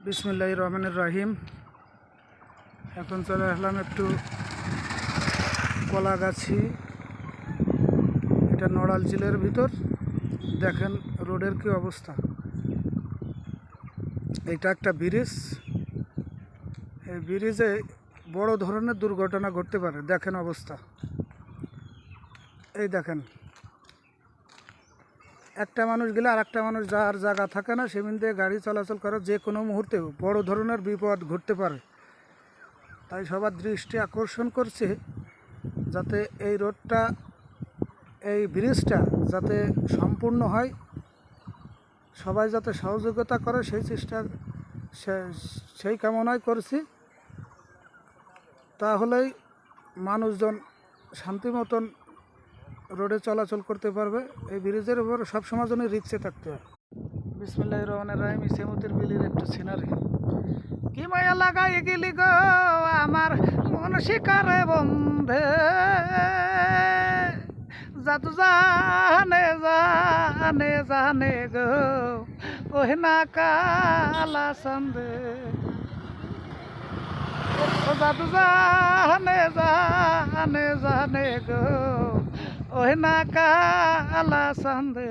বিসমিল্লাহির রহমানির রহিম। এখন চলে আসলাম একটু কলাগাছি, এটা নড়াইল জেলার ভিতর। দেখেন রোডের কি অবস্থা। এটা একটা ব্রিজ, এই ব্রিজে বড় ধরনের দুর্ঘটনা ঘটতে পারে। দেখেন অবস্থা, এই দেখেন একটা মানুষ গেলে আর একটা মানুষ যার জায়গা থাকে না, সেদিন দিয়ে গাড়ি চলাচল করে যে কোনো মুহূর্তে বড় ধরনের বিপদ ঘটতে পারে। তাই সবার দৃষ্টি আকর্ষণ করছে যাতে এই রোডটা, এই ব্রিজটা যাতে সম্পূর্ণ হয়, সবাই যাতে সহযোগিতা করে সেই চেষ্টা, সেই কামনাই করছি। তাহলেই মানুষজন শান্তি মতন রোডে চলাচল করতে পারবে। এই ব্রিজের উপর সবসময় জন্য রিক্সে থাকতে হয়। বিসমিল্লাহির রহমানির রহিম। সেমুতের বিলির একটু সিনারি। কি মায়া লাগাই গেলি গো আমার মন শিকারে বন্ধে, জাদু জানে জানে জানে গো ওহে না কালা সন্দে, জাদু জানে জানে জানে গো ওহে না কালা সন্দে।